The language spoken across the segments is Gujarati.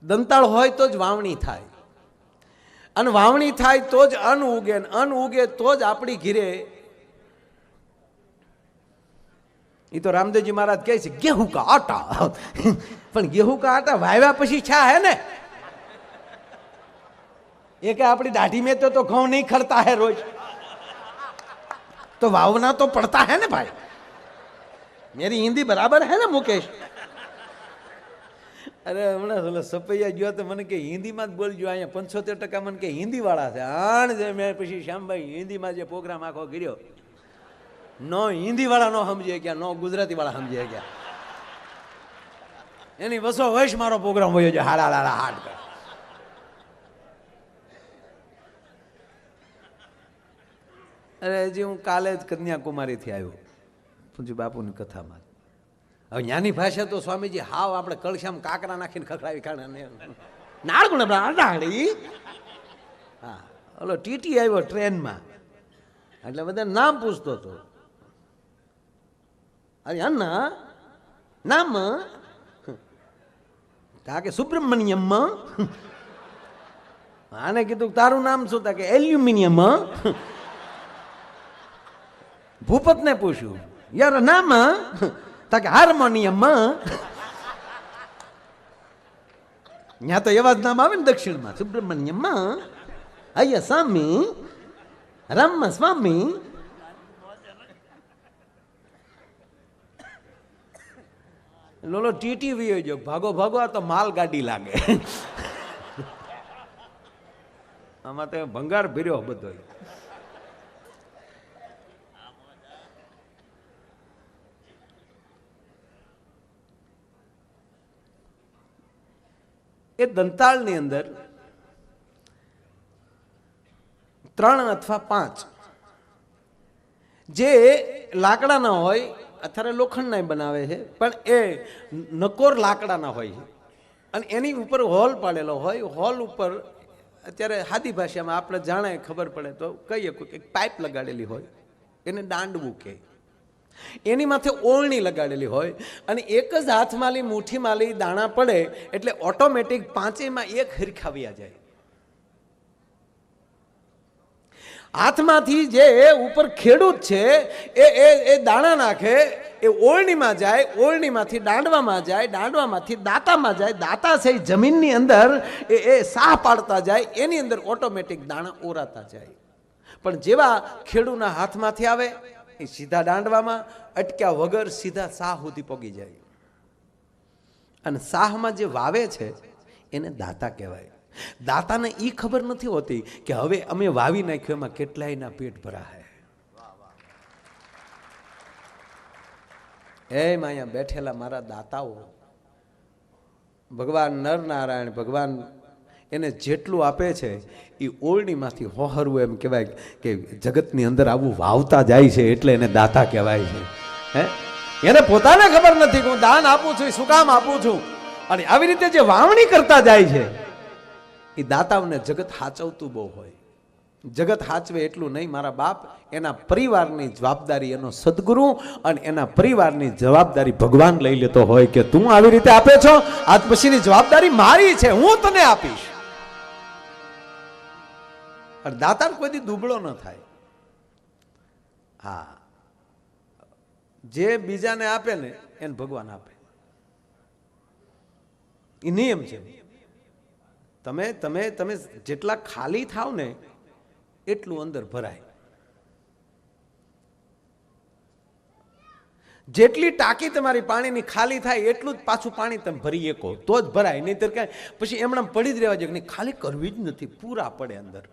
દંતાળ હોય તો જ વાવણી થાય, અને વાવણી થાય તો જ અન્ન ઉગે, અન્ન ઉગે તો જ આપણી ઘીરે. એ તો રામદેવજી મહારાજ કહે છે गेहूं का आटा, પણ गेहूं का आटा વાવ્યા પછી છા હે ને. એ કે આપણી દાઢી में तो घઉં नहीं खड़ता है रोज, तो वावना तो पड़ता है ना भाई. मेरी हिंदी बराबर है ना मुकेश? અરે હમણાં સપૈયા ગયો તો મને કે હિન્દીમાં જ બોલજો, અહીંયા 75% મને કે હિન્દી વાળા છે. આણ જે મેં પછી શ્યામભાઈ હિન્દીમાં જે પ્રોગ્રામ આખો કર્યો, નો હિન્દી વાળા નો સમજે ગયા, નો ગુજરાતી વાળા સમજે ગયા. એની વસો વૈશ મારો પ્રોગ્રામ હોય છે હાડા હાડા હાડ કર. અરે હજી હું કાલે જ કન્યાકુમારીથી આવ્યો પૂજ્ય બાપુની કથામાં. હવે જ્ઞાની ભાષા તો સ્વામીજી હાવ આપણે કળશામાં કાકરા નાખીને ખખડાવી કાઢે. નાળગુણ નાળી. હા, ઓલો ટીટી આવ્યો ટ્રેનમાં, એટલે બધા નામ પૂછતો હતો. અરે અન્ના નામ તા કે સુબ્રમણ્યમ. આને કીધું તારું નામ શું? તા કે એલ્યુમિનિયમ. ભૂપતને પૂછ્યું યાર નામ? તા કે હાર્મોનિયમ. ત્યાં તો એવા જ નામ આવે ને દક્ષિણમાં, સુબ્રમણ્યમ, અય્ય સ્વામી, રામ સ્વામી. લોલો ટીટી વીયો જો ભાગો ભાગો, આ તો માલ ગાડી લાગે. આમાં તો ભંગાર ભર્યો બધો. એ દંતાળની અંદર 3 અથવા 5 જે લાકડાના હોય, અત્યારે લોખંડના બનાવે છે, પણ એ નકોર લાકડાના હોય અને એની ઉપર હોલ પાડેલો હોય. હોલ ઉપર અત્યારે સાદી ભાષામાં આપણે જાણે ખબર પડે તો કહીએ એક પાઇપ લગાડેલી હોય, એને દાંડવું કહે. એની માથે ઓળણી લગાડેલી હોય અને એક જ હાથમાં મુઠ્ઠીમાં લઈ દાણા પડે એટલે ઓટોમેટિક 5એયમાં 1 હરખાવ્યા જાય. હાથમાંથી જે ઉપર ખેડૂત છે એ દાણા નાખે, એ ઓળણીમાં જાય, ઓળણીમાંથી દાંડવામાં જાય, દાંડવામાંથી દાંતામાં જાય, દાંતા છે જમીનની અંદર એ સાહ પાડતા જાય, એની અંદર ઓટોમેટિક દાણા ઓરાતા જાય. પણ જેવા ખેડૂતના હાથમાંથી આવે એ સીધા દાંડવામાં અટક્યા વગર સીધા સાહ સુધી પગી જાય. અને સાહમાં જે વાવે છે એને દાતા કહેવાય. દાતાને એ ખબર નથી હોતી કે હવે અમે વાવી નાખ્યું એમાં કેટલાયના પેટ ભરા હે. એમ અહીંયા બેઠેલા મારા દાતાઓ, ભગવાન નરનારાયણ ભગવાન એને જેટલું આપે છે એ ઓળણીમાંથી હોહરવું, એમ કહેવાય કે જગતની અંદર આવું વાવતા જાય છે એટલે એને દાતા કહેવાય છે. હે, એને પોતાને ખબર નથી કે હું દાન આપું છું, શું કામ આપું છું. અને આવી રીતે જે વાવણી કરતા જાય છે એ દાતાઓને જગત હાચવતું બહુ હોય. જગત હાચવે એટલું નહીં, મારા બાપ એના પરિવારની જવાબદારી એનો સદગુરુ અને એના પરિવારની જવાબદારી ભગવાન લઈ લેતો હોય કે તું આવી રીતે આપે છો, આજ પછીની જવાબદારી મારી છે, હું તને આપીશ. અને દાતાર કોઈ દી દુબળો ન થાય. હા, જે બીજાને આપે ને એને ભગવાન આપે, એ નિયમ છે. તમે તમે તમે જેટલા ખાલી થાવ ને એટલું અંદર ભરાય. જેટલી ટાંકી તમારી પાણીની ખાલી થાય એટલું જ પાછું પાણી તમે ભરી શકો તો જ ભરાય, નહીતર કાંઈ પછી એમણે પડી જ રહેવા જોઈએ. ખાલી કરવી જ નથી, પૂરા પડે અંદર.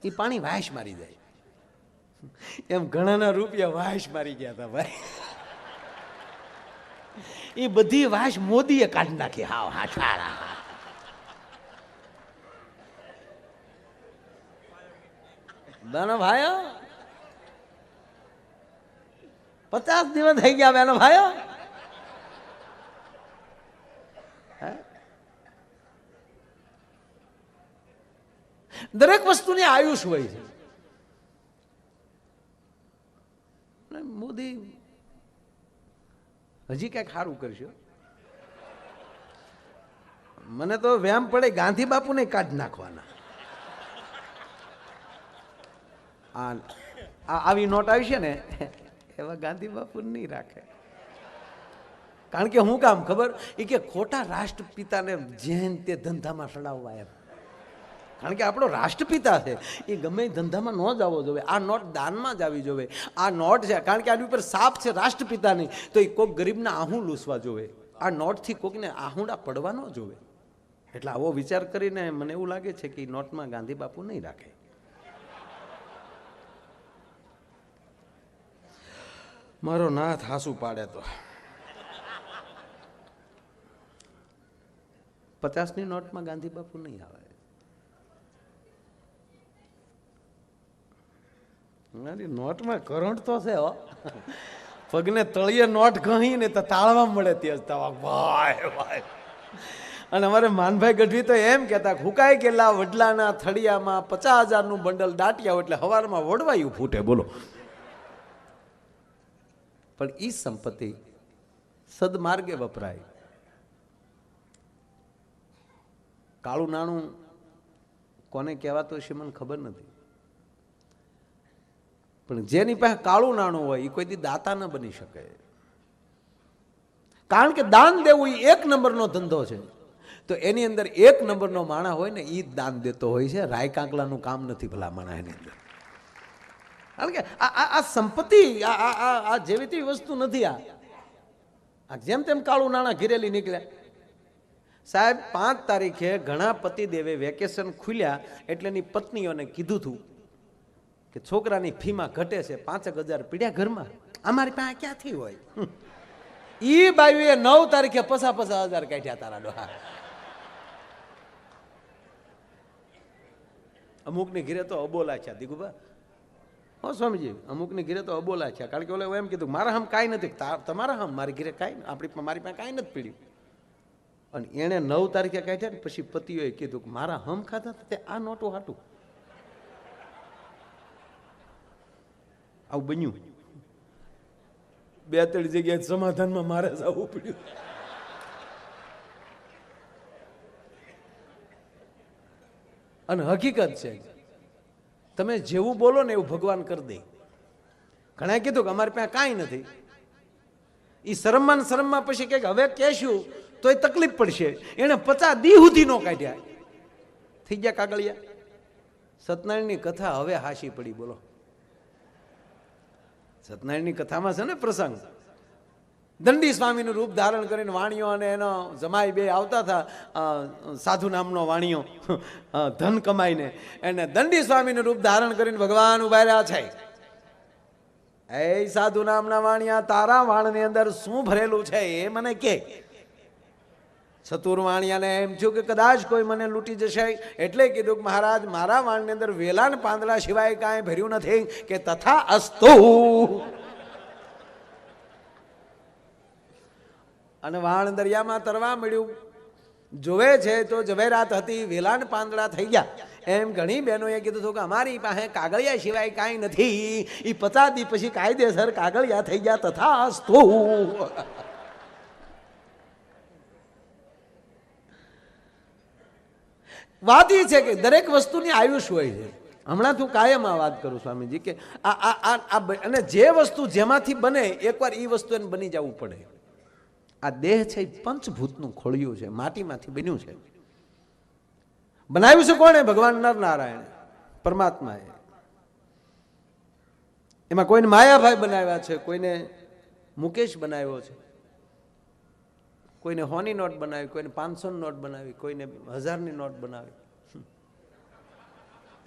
એ પાણી વાસ મારી જાય. એમ ઘણાના રૂપિયા વાસ મારી ગયા હતા ભાઈ. એ બધી વાસ મોદીએ કાઢી નાખી. હાવ હાછારા. બેનો ભાઈઓ, 50 દિવસ થઈ ગયા બેનો ભાઈઓ. દરેક વસ્તુની આયુષ હોય છે. મોદી હજી કઈક સારું કરશે. મને તો વ્યામ પડે ગાંધી બાપુને કાઢી નાખવાના. આવી નોટ આવી છે ને એવા ગાંધી બાપુ નહીં રાખે. કારણ કે હું કામ ખબર એ કે ખોટા રાષ્ટ્રપિતાને જેન તે ધંધામાં સડાવવા એમ. કારણ કે આપણો રાષ્ટ્રપિતા છે એ ગમે ધંધામાં ન જવો જોઈએ. આ નોટ દાનમાં જ આવી જોઈએ. આ નોટ છે કારણ કે આની ઉપર સાપ છે રાષ્ટ્રપિતાની, તો એ કોઈક ગરીબના આહું લૂસવા જોવે. આ નોટથી કોઈકને આહુડા પડવા ન જોવે. એટલે આવો વિચાર કરીને મને એવું લાગે છે કે નોટમાં ગાંધી બાપુ નહીં રાખે. મારો નાથ હાસુ પાડે તો 50ની નોટમાં ગાંધી બાપુ નહીં આવે. નોટમાં કરંટ તો છે હો. પગને તળિયે નોટ કહી ને તો તાળવા મળે ત્યાં ભાઈ ભાઈ. અને અમારે માનભાઈ ગઢવી તો એમ કહેતા હુકાઈ ગયેલા વડલાના થળિયામાં 50,000નું બંડલ દાટ્યા એટલે હવારમાં વડવાયું ફૂટે. બોલો. પણ ઈ સંપત્તિ સદમાર્ગે વપરાય. કાળું નાણું કોને કહેવાતું હશે મને ખબર નથી, પણ જેની પાસે કાળું નાણું હોય એ કોઈ દી દાતા ન બની શકે. કારણ કે દાન દેવું એ 1 નંબરનો ધંધો છે. તો એની અંદર 1 નંબરનો માણસ હોય ને એ જ દાન દેતો હોય છે. રાય કાંકલાનું કામ નથી ભલા માણસ એની અંદર. કારણ કે આ સંપત્તિ આ જેવી તેવી વસ્તુ નથી. આ જેમ તેમ કાળું નાણાં ઘિરેલી નીકળ્યા. સાહેબ 5 તારીખે ઘણા પતિદેવે વેકેશન ખુલ્યા એટલે એની પત્નીઓને કીધું હતું કે છોકરાની ફીમાં ઘટે છે, 5,000 પીડ્યા ઘરમાં. અમારી પાસે ક્યાંથી હોય? ઈ બાયુએ 9 તારીખે 50,000 કાઢ્યા તારા ડોહા. અમુકની ઘીરે તો અબોલા છે દીગુબા. હો સ્વામીજી, અમુકની ઘીરે તો અબોલા છે. કારણ કે ઓલે એમ કીધું મારા હમ કાંઈ નથી, તમારા હમ મારી ઘીરે કાંઈ, મારી પાસે કાંઈ નથી પીડ્યું. અને એણે 9 તારીખે કાઢ્યા ને પછી પતિઓએ કીધું કે મારા હમ ખાધા તે આ નોટો હાટું. આવું બન્યું. 2-3 જગ્યાએ સમાધાનમાં મારે જવું પડ્યું. અને હકીકત છે તમે જેવું બોલો ને એવું ભગવાન કરી દે. ઘણા કીધું કે અમારી પાસે કાંઈ નથી. એ શરમમાં પછી કે હવે કહેશું તો એ તકલીફ પડશે. એને 50 દી સુધી નો કાઢ્યા. થઈ ગયા કાગળિયા. સત્યનારાયણની કથા હવે હાશી પડી. બોલો. સત્યનારાયણની કથામાં છે ને પ્રસંગ, દંડી સ્વામીનું રૂપ ધારણ કરીને વાણિયો અને એનો જમાઈ બે આવતા હતા. સાધુ નામનો વાણિયો ધન કમાઈને એને દંડી સ્વામીનું રૂપ ધારણ કરીને ભગવાન ઉભા રહ્યા છે. એ સાધુ નામના વાણિયા, તારા વાણની અંદર શું ભરેલું છે એ મને કે. ચતુર્વાણિયાને એમ થયું કે કદાચ કોઈ મને લૂંટી જશે, એટલે કીધું કે મહારાજ મારા વાણની અંદર વેલા ને પાંદડા સિવાય કાંઈ ભર્યું નથી. કે તથા અસ્તુ. અને વાણ દરિયામાં તરવા મળ્યું. જોવે છે તો ઝવેરાત હતી, વેલા ને પાંદડા થઈ ગયા. એમ ઘણી બહેનોએ કીધું હતું કે અમારી પાસે કાગળિયા સિવાય કાંઈ નથી. એ 50 દી પછી કાયદેસર કાગળિયા થઈ ગયા. તથા અસ્તુ. વાત એ છે કે દરેક વસ્તુની આયુષ હોય છે. હમણાં તું કાયમ આ વાત કરું સ્વામીજી કે અને જે વસ્તુ જેમાંથી બને એકવાર એ વસ્તુ એને બની જવું પડે. આ દેહ છે એ પંચભૂતનું ખોળિયું છે, માટીમાંથી બન્યું છે. બનાવ્યું છે કોણે? ભગવાન નરનારાયણ પરમાત્માએ. એમાં કોઈને માયાભાઈ બનાવ્યા છે, કોઈને મુકેશ બનાવ્યો છે, કોઈને હોની નોટ બનાવી, કોઈને 500ની નોટ બનાવી, કોઈને 1000ની નોટ બનાવી.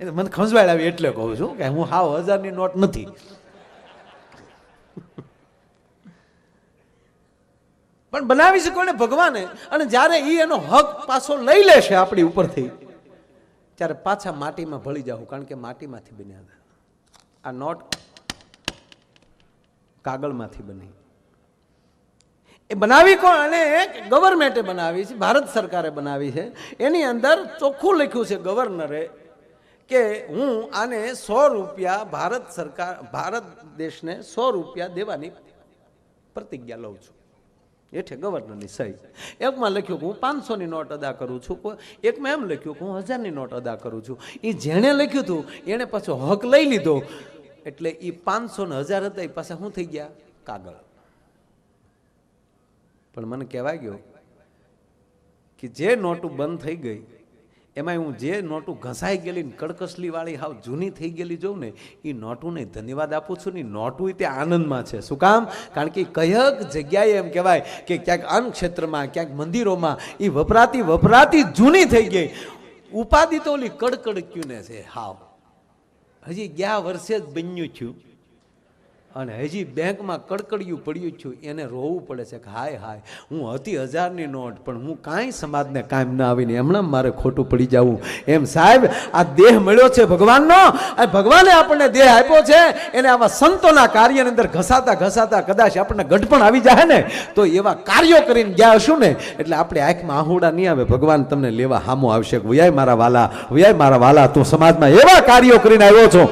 એ મને ખંજવાળ આવી એટલે કહું છું કે હું હાવ 1000ની નોટ નથી. પણ બનાવી છે કોને? ભગવાને. અને જ્યારે એ એનો હક પાછો લઈ લેશે આપણી ઉપરથી ત્યારે પાછા માટીમાં ભળી જાવ. કારણ કે માટીમાંથી બન્યા હતા. આ નોટ કાગળમાંથી બની. એ બનાવી કોણ? અને ગવર્મેન્ટે બનાવી છે, ભારત સરકારે બનાવી છે. એની અંદર ચોખ્ખું લખ્યું છે ગવર્નરે કે હું આને 100 રૂપિયા ભારત સરકાર, ભારત દેશને 100 રૂપિયા દેવાની પ્રતિજ્ઞા લઉં છું. એઠે ગવર્નરની સહી. એકમાં લખ્યું કે હું 500ની નોટ અદા કરું છું, એકમાં એમ લખ્યું કે હું 1000ની નોટ અદા કરું છું. એ જેણે લખ્યું હતું એણે પાછો હક લઈ લીધો, એટલે એ 500 ને 1000 હતા એ પાછા શું થઈ ગયા? કાગળ. પણ મને કહેવાય ગયો કે જે નોટું બંધ થઈ ગઈ એમાં હું જે નોટું ઘસાઈ ગયેલી કડકસલી વાળી હાવ જૂની થઈ ગયેલી જોઉં ને, એ નોટુને ધન્યવાદ આપું છું ને. નોટું તે આનંદમાં છે. શું કામ? કારણ કે કયક જગ્યાએ એમ કહેવાય કે ક્યાંક અન્ન ક્ષેત્રમાં, ક્યાંક મંદિરોમાં એ વપરાતી જૂની થઈ ગઈ. ઉપાધિ તો ઓલી કડકડક્યું ને છે હાવ. હજી ગયા વર્ષે જ બન્યું છું અને હજી બેંકમાં કડકડિયું પડ્યું છું, એને રોવું પડે છે કે હાય હાય, હું હતી 1000ની નોટ પણ હું કાંઈ સમાજને કામ ના આવીને હમણાં મારે ખોટું પડી જવું. એમ સાહેબ, આ દેહ મળ્યો છે ભગવાનનો, આ ભગવાને આપણને દેહ આપ્યો છે, એને આવા સંતોના કાર્યની અંદર ઘસાતા ઘસાતા કદાચ આપણને ગઢપણ આવી જાય ને તો એવા કાર્યો કરીને ગયા હશું ને એટલે આપણે આંખમાં આહુડા નહીં આવે. ભગવાન તમને લેવા હામો આવશે. વયાય મારા વાલા, વયાય મારા વાલા, તું સમાજમાં એવા કાર્યો કરીને આવ્યો છો